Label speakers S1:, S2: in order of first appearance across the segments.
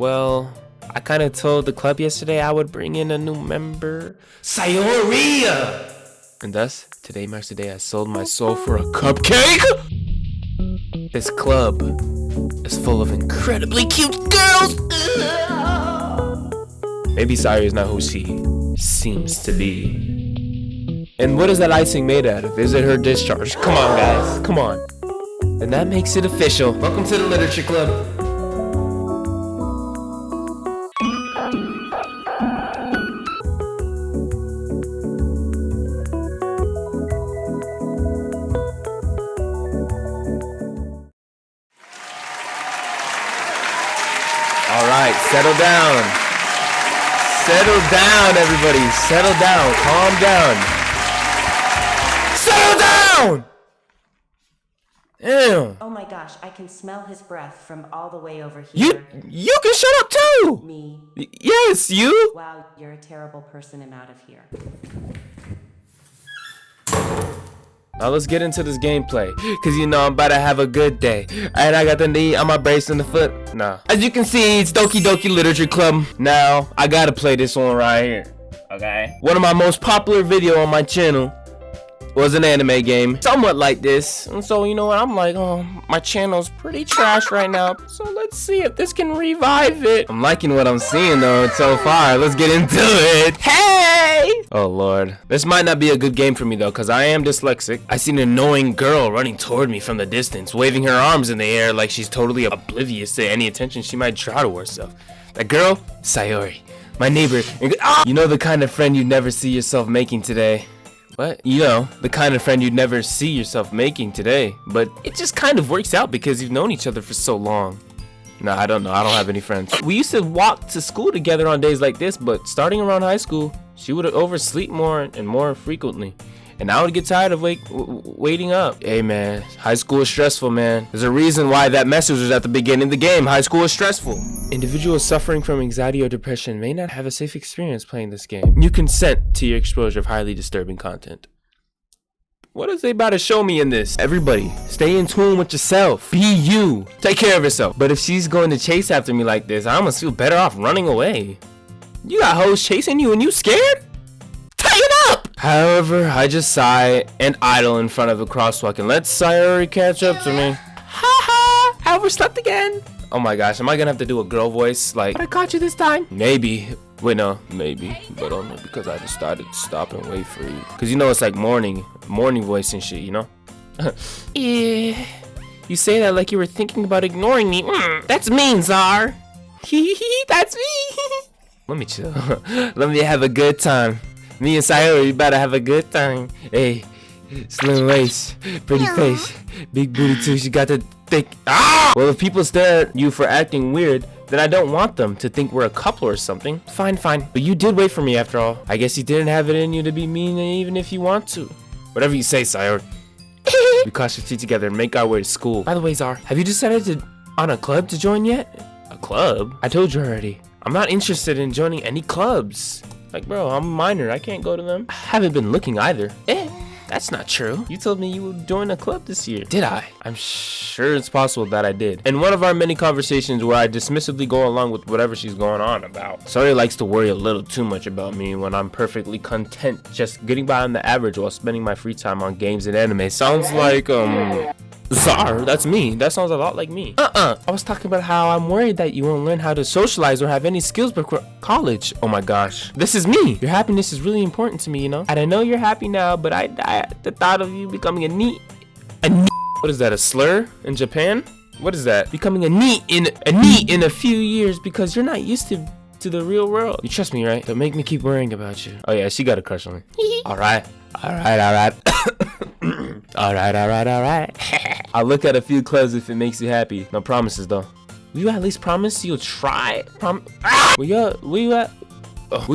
S1: Well, I kind of told the club yesterday I would bring in a new member, Sayori! And thus, today marks the day I sold my soul for a cupcake! This club is full of incredibly cute girls! Maybe Sayori is not who she seems to be. And what is that icing made out of? Is it her discharge? Come on, guys. Come on. And that makes it official. Welcome to the Literature Club. All right, settle down. Settle down, everybody. Settle down. Calm down. Settle down! Damn.
S2: Oh my gosh, I can smell his breath from all the way over here.
S1: You can shut up too!
S2: Me?
S1: Yes, you!
S2: Wow, you're a terrible person. I'm out of here.
S1: Now let's get into this gameplay, cause you know I'm about to have a good day. And I got the knee on my brace and the foot. Nah. As you can see, it's Doki Doki Literature Club. Now, I gotta play this one right here. Okay? One of my most popular video on my channel was an anime game, somewhat like this. And so, you know what, I'm like, oh, my channel's pretty trash right now, so let's see if this can revive it. I'm liking what I'm seeing though so far. Let's get into it. Hey! Oh lord. This might not be a good game for me though, because I am dyslexic. I see an annoying girl running toward me from the distance, waving her arms in the air like she's totally oblivious to any attention she might draw to herself. That girl? Sayori. My neighbor. You know the kind of friend you'd never see yourself making today. What? You know, the kind of friend you'd never see yourself making today. But it just kind of works out because you've known each other for so long. Nah, I don't know. I don't have any friends. We used to walk to school together on days like this, but starting around high school, she would oversleep more and more frequently. And I would get tired of waiting up. Hey man, high school is stressful, man. There's a reason why that message was at the beginning of the game. High school is stressful. Individuals suffering from anxiety or depression may not have a safe experience playing this game. You consent to your exposure of highly disturbing content. What is they about to show me in this? Everybody, stay in tune with yourself. Be you. Take care of yourself. But if she's going to chase after me like this, I almost feel better off running away. You got hoes chasing you and you scared? Tighten up! However, I just sigh and idle in front of a crosswalk and let Sayori catch up to me. Ha ha! I overslept again. Oh my gosh, am I gonna have to do a girl voice like, I caught you this time? Maybe. Wait, no, maybe. But only because I decided to stop and wait for you. Cause you know it's like morning voice and shit, you know? Yeah. You say that like you were thinking about ignoring me. That's mean, Czar. That's me. Let me chill. Let me have a good time. Me and Sayori about to have a good time. Hey, slim waist, pretty face, big booty too. She got the thick. Ah! Well, if people stare at you for acting weird, then I don't want them to think we're a couple or something. Fine. But you did wait for me after all. I guess you didn't have it in you to be mean even if you want to. Whatever you say, Sayori. We cross your feet together and make our way to school. By the way, Czar, have you decided on a club to join yet? A club? I told you already. I'm not interested in joining any clubs. Like, bro, I'm a minor. I can't go to them. I haven't been looking either. That's not true. You told me you would join a club this year. Did I? I'm sure it's possible that I did. In one of our many conversations where I dismissively go along with whatever she's going on about. Sayori likes to worry a little too much about me when I'm perfectly content just getting by on the average while spending my free time on games and anime. Sounds like, Czar, that's me. That sounds a lot like me. I was talking about how I'm worried that you won't learn how to socialize or have any skills before college. Oh my gosh. This is me. Your happiness is really important to me, you know? And I know you're happy now, but I the thought of you becoming a NEET. What is that, a slur in Japan? What is that? Becoming a NEET in a few years because you're not used to the real world. You trust me, right? Don't make me keep worrying about you. Oh yeah, she got a crush on me. Alright. Alright. I'll look at a few clubs if it makes you happy. No promises though. Will you at least promise you'll try? Will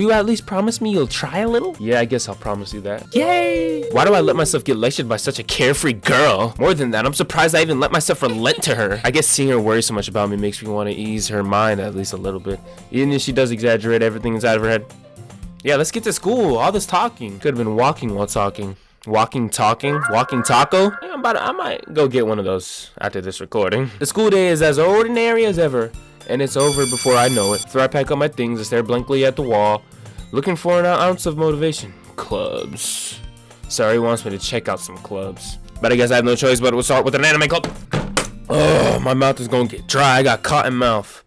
S1: you at least promise me you'll try a little? Yeah, I guess I'll promise you that. Yay! Why do I let myself get lectured by such a carefree girl? More than that, I'm surprised I even let myself relent to her. I guess seeing her worry so much about me makes me want to ease her mind at least a little bit. Even if she does exaggerate everything inside of her head. Yeah, let's get to school. All this talking. Could have been walking while talking. Walking taco? Yeah, I might go get one of those after this recording. The school day is as ordinary as ever, and it's over before I know it. So I pack up my things and stare blankly at the wall, looking for an ounce of motivation. Clubs. Sayori wants me to check out some clubs, but I guess I have no choice but to start with an anime club. Oh, my mouth is gonna get dry. I got cotton mouth.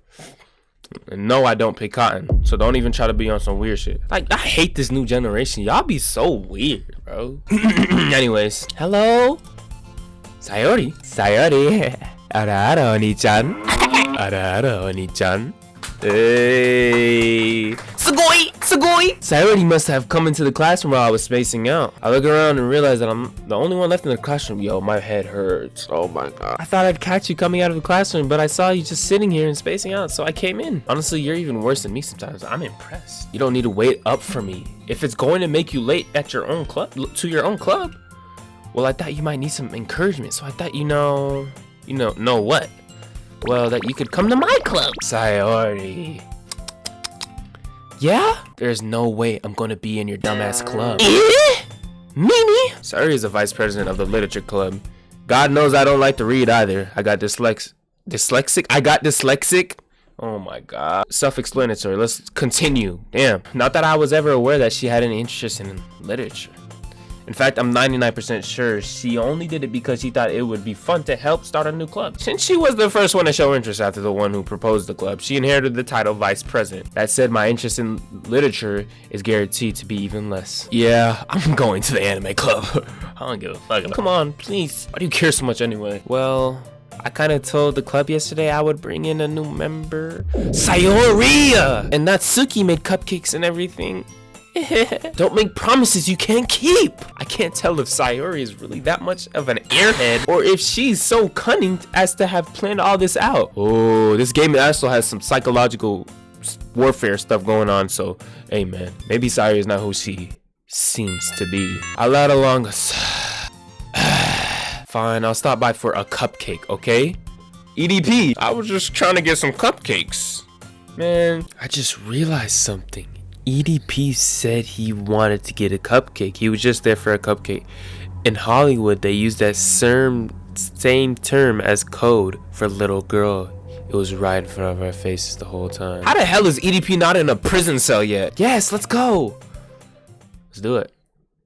S1: And no, I don't pick cotton, so don't even try to be on some weird shit. Like, I hate this new generation. Y'all be so weird, bro. Anyways, hello? Sayori. Ara, Oni-chan. Ara, Oni-chan. Hey. Sugoi! Sayori must have come into the classroom while I was spacing out. I look around and realize that I'm the only one left in the classroom. Yo, my head hurts. Oh my god. I thought I'd catch you coming out of the classroom, but I saw you just sitting here and spacing out, so I came in. Honestly, you're even worse than me sometimes. I'm impressed. You don't need to wait up for me. If it's going to make you late at your own club, well, I thought you might need some encouragement, so I thought know what? Well, that you could come to my club. Sayori. Yeah? There's no way I'm gonna be in your dumbass club. Mimi? Sayori is the vice president of the literature club. God knows I don't like to read either. I got dyslexic. Oh my god. Self-explanatory. Let's continue. Damn. Not that I was ever aware that she had any interest in literature. In fact, I'm 99% sure she only did it because she thought it would be fun to help start a new club. Since she was the first one to show interest after the one who proposed the club, she inherited the title vice president. That said, my interest in literature is guaranteed to be even less. Yeah, I'm going to the anime club. I don't give a fuck. Come on, please. Why do you care so much anyway? Well, I kind of told the club yesterday I would bring in a new member. Sayori! And Natsuki made cupcakes and everything. Don't make promises you can't keep. I can't tell if Sayori is really that much of an airhead or if she's so cunning as to have planned all this out. Oh, this game also has some psychological warfare stuff going on, so hey man, maybe Sayori is not who she seems to be. I led along a fine, I'll stop by for a cupcake, okay? EDP, I was just trying to get some cupcakes. Man, I just realized something. EDP said he wanted to get a cupcake. He was just there for a cupcake. In Hollywood, they use that same term as code for little girl. It was right in front of our faces the whole time. How the hell is EDP not in a prison cell yet? Yes, let's go. Let's do it.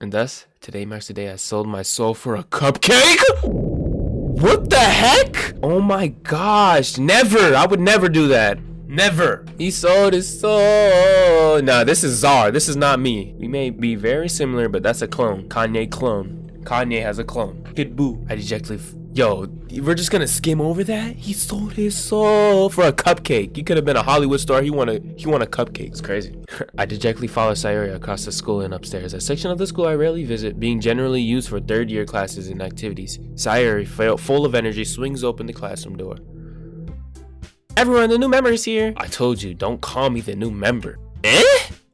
S1: And thus, today marks the day I sold my soul for a cupcake? What the heck? Oh my gosh, never. I would never do that. Never. He sold his soul. Nah, this is Czar. This is not me. We may be very similar, but that's a clone. Kanye clone. Kanye has a clone. Pitbull. I dejectedly. Yo, we're just gonna skim over that? He sold his soul for a cupcake. He could have been a Hollywood star. He won a cupcake. It's crazy. I dejectedly follow Sayori across the school and upstairs. A section of the school I rarely visit, being generally used for third-year classes and activities. Sayori, full of energy, swings open the classroom door. Everyone, the new member is here. I told you, don't call me the new member. Eh?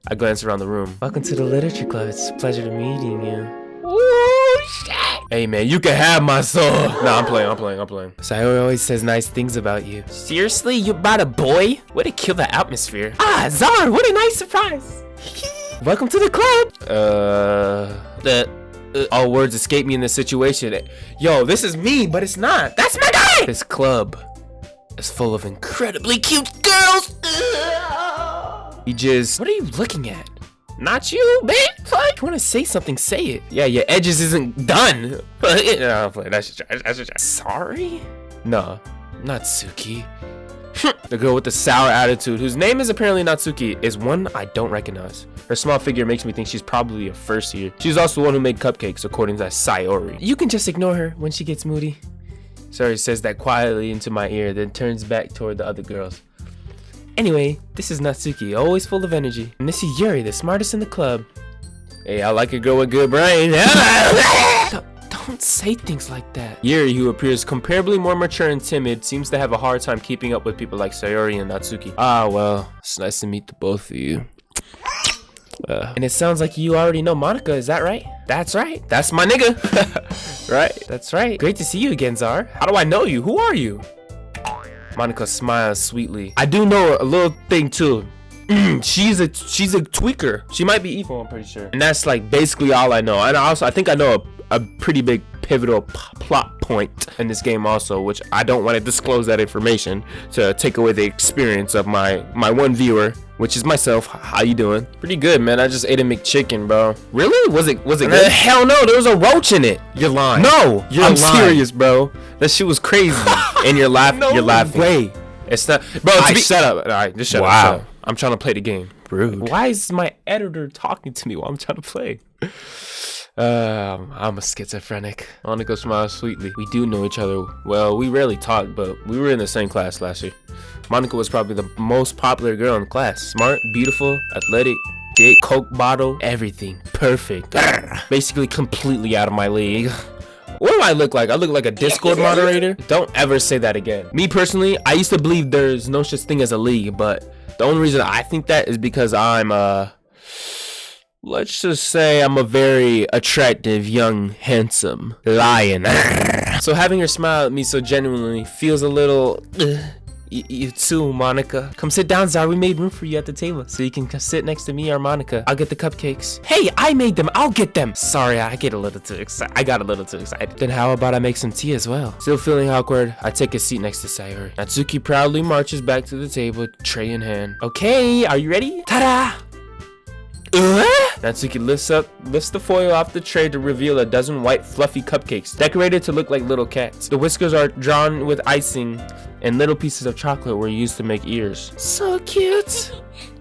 S1: I glance around the room. Welcome to the literature club. It's a pleasure to meeting you. Oh shit. Hey man, you can have my soul. Nah, I'm playing. Sayori always says nice things about you. Seriously? You brought a boy? Way to kill the atmosphere. Ah, Czar, what a nice surprise. Welcome to the club. All words escape me in this situation. Yo, this is me, but it's not. That's my guy. This club is full of incredibly cute girls. What are you looking at? Not you, man. Fuck. You want to say something, say it. Yeah, your edges isn't done. No, I'm playing. That's Sorry? No, Natsuki. The girl with the sour attitude, whose name is apparently Natsuki, is one I don't recognize. Her small figure makes me think she's probably a first year. She's also the one who made cupcakes, according to Sayori. You can just ignore her when she gets moody. Sayori says that quietly into my ear, then turns back toward the other girls. Anyway, this is Natsuki, always full of energy. And this is Yuri, the smartest in the club. Hey, I like a girl with good brain. Don't say things like that. Yuri, who appears comparably more mature and timid, seems to have a hard time keeping up with people like Sayori and Natsuki. Ah, well, it's nice to meet the both of you. And it sounds like you already know Monica, is that right? That's right. That's my nigga. Right? That's right. Great to see you again, Czar. How do I know you? Who are you? Monica smiles sweetly. I do know a little thing too. She's a tweaker. She might be evil, I'm pretty sure. And that's like basically all I know. And also, I think I know a pretty big pivotal plot point in this game also, which I don't want to disclose that information to take away the experience of my one viewer, which is myself. How you doing? Pretty good, man. I just ate a McChicken, bro. Really? Was it good? Hell no, there was a roach in it.
S3: You're lying.
S1: No, I'm
S3: lying.
S1: serious, bro. That shit was crazy. And you're laughing.
S3: No
S1: you're laughing.
S3: way.
S1: It's not, bro. Shut up. All right, just shut up.
S3: Wow.
S1: Shut up. I'm trying to play the game.
S3: Rude.
S1: Why is my editor talking to me while I'm trying to play? I'm a schizophrenic. Monica smiles sweetly. We do know each other well. We rarely talk, but we were in the same class last year. Monica was probably the most popular girl in the class. Smart, beautiful, athletic, big Coke bottle, everything perfect. Basically completely out of my league. What do I look like? I look like a Discord moderator? Don't ever say that again. Me personally, I used to believe there's no such thing as a league, but the only reason I think that is because I'm let's just say I'm a very attractive, young, handsome lion. So having her smile at me so genuinely feels a little you too, Monica. Come sit down, Zara. We made room for you at the table so you can sit next to me or Monica. I'll get the cupcakes. Hey, I made them. I'll get them. Sorry, I got a little too excited. Then how about I make some tea as well? Still feeling awkward, I take a seat next to Sayori. Natsuki proudly marches back to the table, tray in hand. Okay, are you ready? Ta-da! Natsuki lifts the foil off the tray to reveal a dozen white fluffy cupcakes decorated to look like little cats. The whiskers are drawn with icing and little pieces of chocolate were used to make ears. So cute.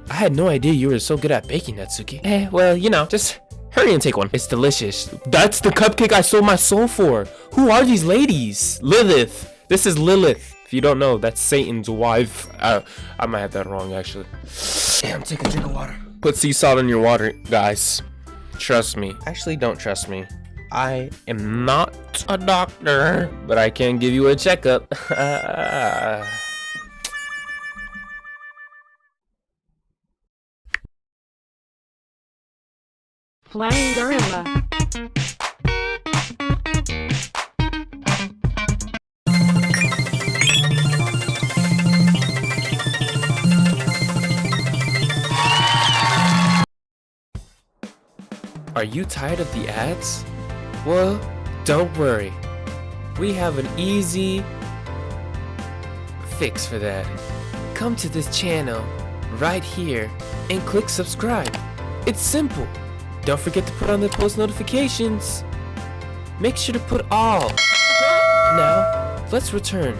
S1: I had no idea you were so good at baking, Natsuki. Well, you know, just hurry and take one. It's delicious. That's the cupcake I sold my soul for. Who are these ladies? Lilith. This is Lilith. If you don't know, that's Satan's wife. I might have that wrong, actually.
S3: Damn, take a drink of water.
S1: Put sea salt in your water, guys. Trust me. Actually, don't trust me. I am not a doctor, but I can give you a checkup.
S4: Flying gorilla.
S1: Are you tired of the ads? Well, don't worry. We have an easy fix for that. Come to this channel right here and click subscribe. It's simple. Don't forget to put on the post notifications. Make sure to put all. Now, let's return.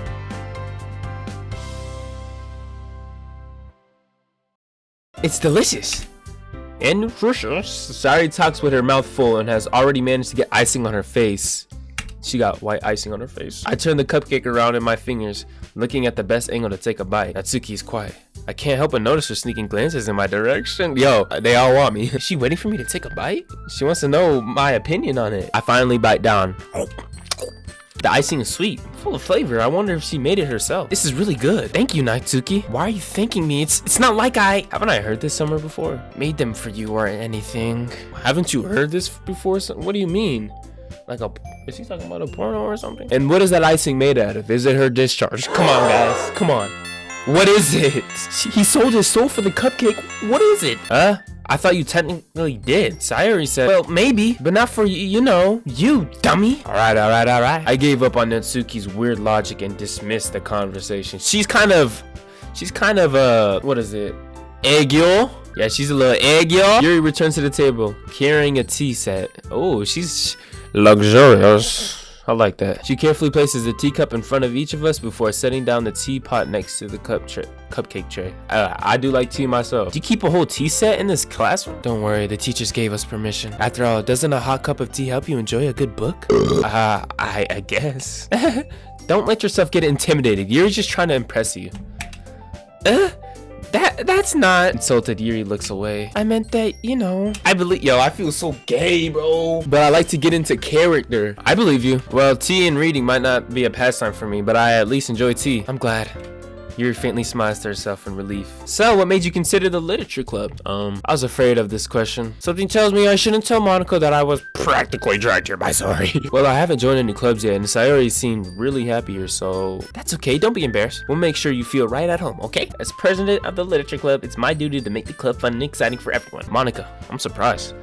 S1: It's delicious. And nutritious. Sayori talks with her mouth full and has already managed to get icing on her face. She got white icing on her face. I turn the cupcake around in my fingers, looking at the best angle to take a bite. Natsuki is quiet. I can't help but notice her sneaking glances in my direction. Yo, they all want me. Is she waiting for me to take a bite? She wants to know my opinion on it. I finally bite down. The icing is sweet, full of flavor. I wonder if she made it herself. This is really good. Thank you, Natsuki. Why are you thanking me? It's not like haven't I heard this somewhere before? Made them for you or anything. Haven't you heard this before? What do you mean? Like is he talking about a porno or something? And what is that icing made out of? Is it her discharge? Come on, guys. Come on. What is it? He sold his soul for the cupcake. What is it? Huh? I thought you technically did. Sayori said, well, maybe, but not for you, you know, you dummy. All right. I gave up on Natsuki's weird logic and dismissed the conversation. She's kind of, what is it? Egg-yo? Yeah, she's a little egg-yo. Yuri returns to the table, carrying a tea set. Oh, she's luxurious. I like that. She carefully places the teacup in front of each of us before setting down the teapot next to the cupcake tray. I do like tea myself. Do you keep a whole tea set in this classroom? Don't worry, the teachers gave us permission. After all, doesn't a hot cup of tea help you enjoy a good book? I guess. Don't let yourself get intimidated. Yuri's just trying to impress you. That's not. Insulted, Yuri looks away. I meant that, you know. I feel so gay, bro. But I like to get into character. I believe you. Well, tea and reading might not be a pastime for me, but I at least enjoy tea. I'm glad. Yuri faintly smiles to herself in relief. So, what made you consider the literature club? I was afraid of this question. Something tells me I shouldn't tell Monica that I was practically dragged here by Sayori. Well, I haven't joined any clubs yet, and Sayori seemed really happy here, so that's okay. Don't be embarrassed. We'll make sure you feel right at home, okay? As president of the literature club, it's my duty to make the club fun and exciting for everyone. Monica, I'm surprised.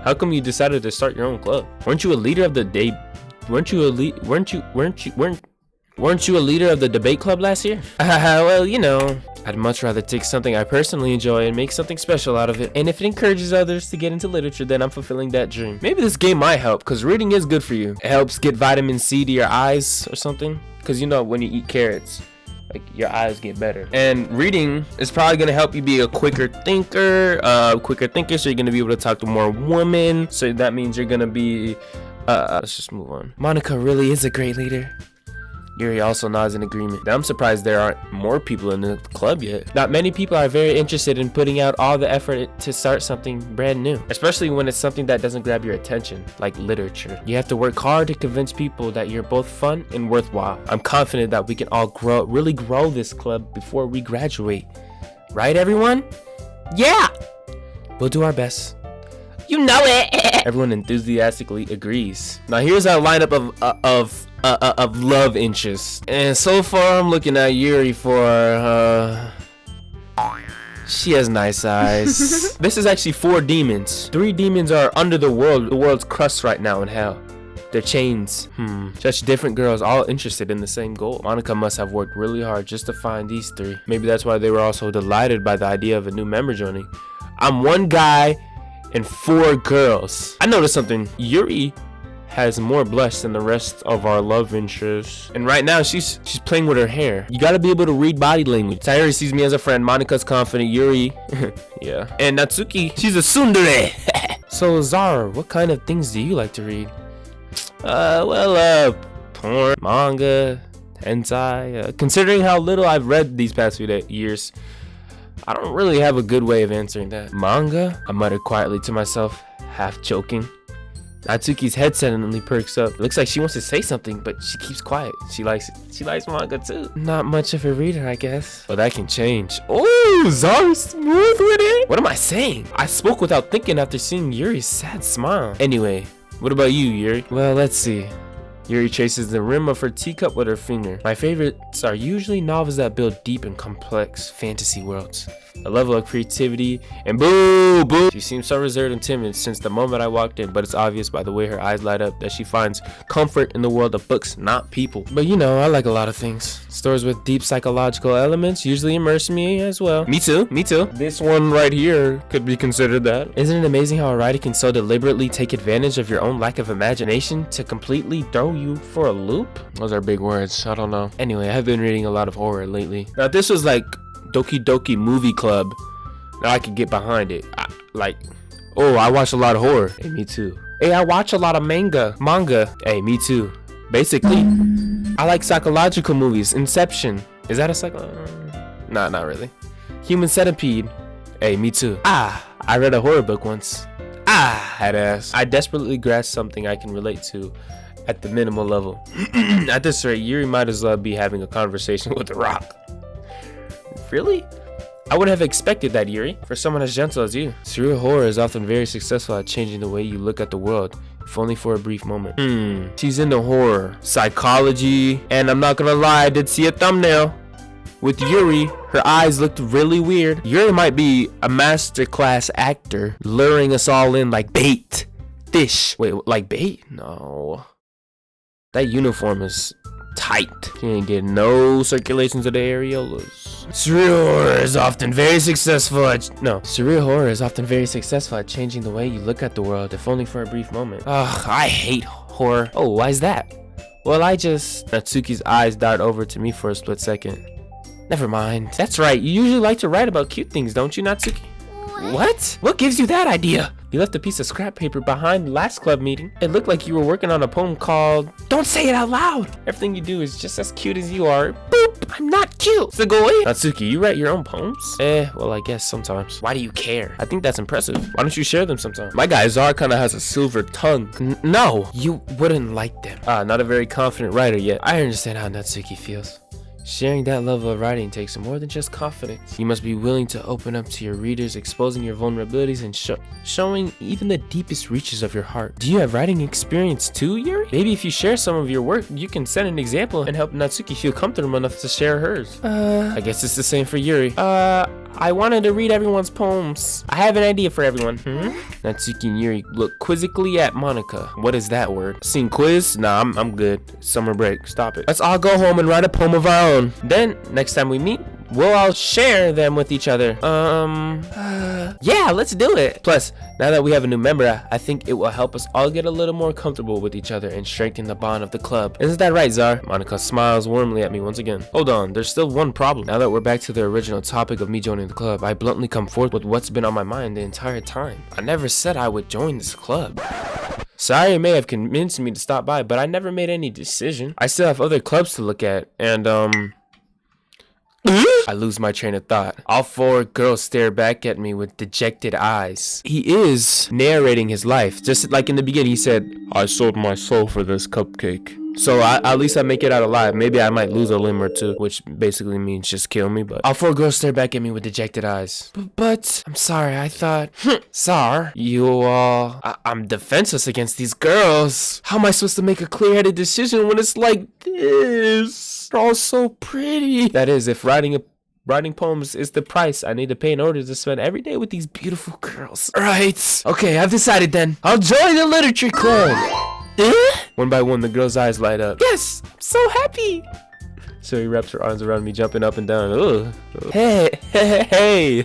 S1: How come you decided to start your own club? Weren't you a leader of the day? Weren't you a leader of the debate club last year? Well, you know, I'd much rather take something I personally enjoy and make something special out of it. And if it encourages others to get into literature, then I'm fulfilling that dream. Maybe this game might help, because reading is good for you. It helps get vitamin C to your eyes or something. Because you know, when you eat carrots, like your eyes get better. And reading is probably gonna help you be a quicker thinker, so you're gonna be able to talk to more women. So that means you're gonna be, let's just move on. Monica really is a great leader. Yuri also nods in agreement. I'm surprised there aren't more people in the club yet. Not many people are very interested in putting out all the effort to start something brand new, especially when it's something that doesn't grab your attention, like literature. You have to work hard to convince people that you're both fun and worthwhile. I'm confident that we can all really grow this club before we graduate. Right, everyone? Yeah! We'll do our best. You know it! Everyone enthusiastically agrees. Now here's our lineup of love interests. And so far I'm looking at Yuri for, she has nice eyes. This is actually 4 demons. 3 demons are under the world's crust right now in hell. They're chains. Such different girls, all interested in the same goal. Monica must have worked really hard just to find these 3. Maybe that's why they were also delighted by the idea of a new member joining. I'm one guy and 4 girls. I noticed something. Yuri has more blush than the rest of our love interests. And right now she's playing with her hair. You gotta be able to read body language. Sayuri sees me as a friend. Monika's confident. Yuri, yeah. And Natsuki, she's a tsundere. So Zara, what kind of things do you like to read? Porn, manga, hentai. Considering how little I've read these past few years, I don't really have a good way of answering that. Manga? I muttered quietly to myself, half joking. Natsuki's head suddenly perks up. It looks like she wants to say something, but she keeps quiet. She likes manga too. Not much of a reader, I guess. But that can change. Oh, Zara's smooth with it. What am I saying? I spoke without thinking after seeing Yuri's sad smile. Anyway, what about you, Yuri? Well, let's see. Yuri traces the rim of her teacup with her finger. My favorites are usually novels that build deep and complex fantasy worlds. A level of creativity and boo. She seems so reserved and timid since the moment I walked in, but it's obvious by the way her eyes light up that she finds comfort in the world of books, not people. But you know, I like a lot of things. Stories with deep psychological elements usually immerse me as well. Me too. This one right here could be considered that. Isn't it amazing how a writer can so deliberately take advantage of your own lack of imagination to completely throw you for a loop? Those are big words. I don't know. Anyway, I've been reading a lot of horror lately. Now, this was like Doki Doki Movie Club. Now I could get behind it. I watch a lot of horror. Hey, me too. Hey, I watch a lot of manga. Hey, me too. Basically, I like psychological movies. Inception. Is that a Nah, not really. Human Centipede. Hey, me too. I read a horror book once. Head ass. I desperately grasp something I can relate to at the minimal level. At this rate, Yuri might as well be having a conversation with The Rock. Really? I would have expected that, Yuri, for someone as gentle as you. Surreal horror is often very successful at changing the way you look at the world, if only for a brief moment. She's into horror, psychology, and I'm not gonna lie, I did see a thumbnail. With Yuri, her eyes looked really weird. Yuri might be a masterclass actor, luring us all in like bait. Fish. Wait, like bait? No. That uniform is tight. She ain't getting no circulation to the areolas. Surreal horror is often very successful at changing the way you look at the world, if only for a brief moment. Ugh, I hate horror. Oh, why is that? Well, Natsuki's eyes dart over to me for a split second. Never mind. That's right, you usually like to write about cute things, don't you, Natsuki? What? What gives you that idea? You left a piece of scrap paper behind last club meeting. It looked like you were working on a poem called Don't Say It Out Loud. Everything you do is just as cute as you are. Boop! I'm not cute. Sugoi. Natsuki, you write your own poems? Well, I guess sometimes. Why do you care? I think that's impressive. Why don't you share them sometime? My guy Zara kinda has a silver tongue. No, you wouldn't like them. Not a very confident writer yet. I understand how Natsuki feels. Sharing that level of writing takes more than just confidence. You must be willing to open up to your readers, exposing your vulnerabilities and showing even the deepest reaches of your heart. Do you have writing experience too, Yuri? Maybe if you share some of your work, you can set an example and help Natsuki feel comfortable enough to share hers. I guess it's the same for Yuri. I wanted to read everyone's poems. I have an idea for everyone. Natsuki and Yuri look quizzically at Monica. What is that word? Seen quiz? Nah, I'm good. Summer break. Stop it. Let's all go home and write a poem of our own. Then, next time we meet, we'll all share them with each other. Yeah, let's do it. Plus, now that we have a new member, I think it will help us all get a little more comfortable with each other and strengthen the bond of the club. Isn't that right, Czar? Monica smiles warmly at me once again. Hold on, there's still one problem. Now that we're back to the original topic of me joining the club, I bluntly come forth with what's been on my mind the entire time. I never said I would join this club. Sorry, may have convinced me to stop by, but I never made any decision. I still have other clubs to look at, and I lose my train of thought. All four girls stare back at me with dejected eyes. He is narrating his life. Just like in the beginning, he said, I sold my soul for this cupcake. So at least I make it out alive. Maybe I might lose a limb or two, which basically means just kill me. But all four girls stare back at me with dejected eyes. But I'm sorry, I thought, Czar, I'm defenseless against these girls. How am I supposed to make a clear-headed decision when it's like this? They're all so pretty. That is, if writing poems is the price I need to pay in order to spend every day with these beautiful girls. Right. Okay, I've decided then. I'll join the literature club. One by one, the girl's eyes light up. Yes, I'm so happy. So he wraps her arms around me, jumping up and down. Ugh. Hey.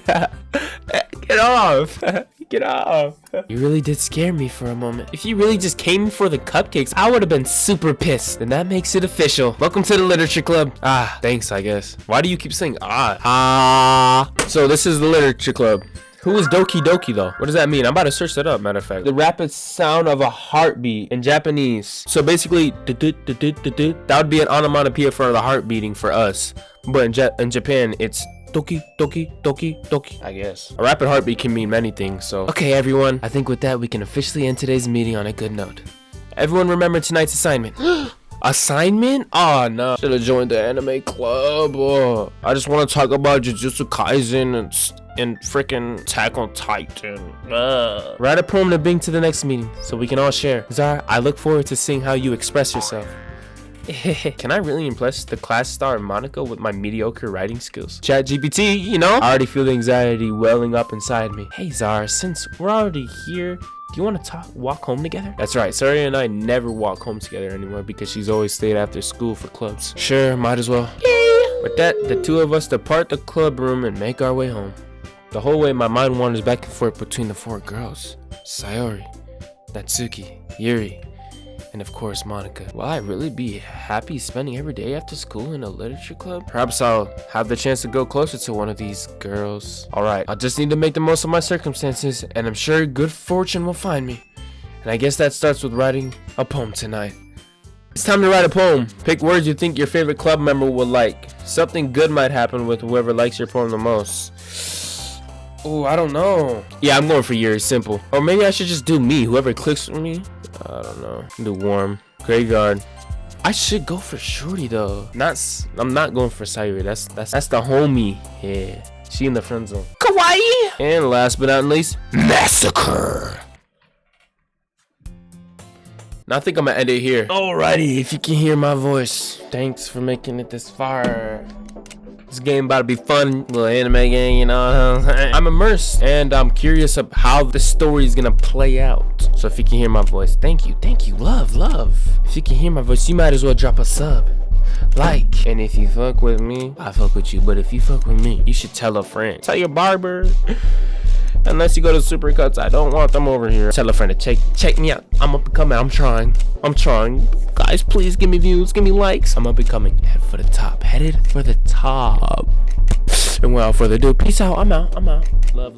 S1: Get off. Get off. You really did scare me for a moment. If you really just came for the cupcakes, I would have been super pissed. And that makes it official. Welcome to the literature club. Thanks, I guess. Why do you keep saying So this is the literature club. Who is Doki Doki though? What does that mean? I'm about to search that up, matter of fact. The rapid sound of a heartbeat in Japanese. So basically, that would be an onomatopoeia for the heart beating for us. But in Japan, it's Doki Doki Doki Doki, I guess. A rapid heartbeat can mean many things, so. Okay, everyone. I think with that, we can officially end today's meeting on a good note. Everyone remember tonight's assignment. Assignment? Oh no. Should have joined the anime club. Oh, I just want to talk about Jujutsu Kaisen and freaking Attack on Titan. Write a poem to bring to the next meeting so we can all share. Zara, I look forward to seeing how you express yourself. Can I really impress the class star Monica with my mediocre writing skills? ChatGPT, you know? I already feel the anxiety welling up inside me. Hey Zara, since we're already here, do you want to walk home together? That's right, Saria and I never walk home together anymore because she's always stayed after school for clubs. Sure, might as well. Yay! With that, the two of us depart the club room and make our way home. The whole way, my mind wanders back and forth between the four girls. Sayori, Natsuki, Yuri, and of course Monica. Will I really be happy spending every day after school in a literature club? Perhaps I'll have the chance to go closer to one of these girls. Alright, I just need to make the most of my circumstances, and I'm sure good fortune will find me. And I guess that starts with writing a poem tonight. It's time to write a poem. Pick words you think your favorite club member will like. Something good might happen with whoever likes your poem the most. Oh, I don't know. Yeah, I'm going for Yuri, simple. Or maybe I should just do me, whoever clicks with me. I don't know. Do warm. Graveyard. I should go for Shorty though. I'm not going for Sayuri. That's the homie. Yeah. She in the friend zone. Kawaii! And last but not least, Massacre. Now I think I'm gonna end it here. Alrighty, if you can hear my voice, thanks for making it this far. This game about to be fun, little anime game, you know. I'm immersed and I'm curious of how the story is gonna play out. So if you can hear my voice, thank you, love. If you can hear my voice, you might as well drop a sub, like, and if you fuck with me, I fuck with you. But if you fuck with me, you should tell a friend, tell your barber. Unless you go to Supercuts, I don't want them over here. Tell a friend to check me out. I'm up and coming. I'm trying. Guys, please give me views, give me likes. I'm up and coming. Headed for the top. And without further ado, peace out. I'm out. Love.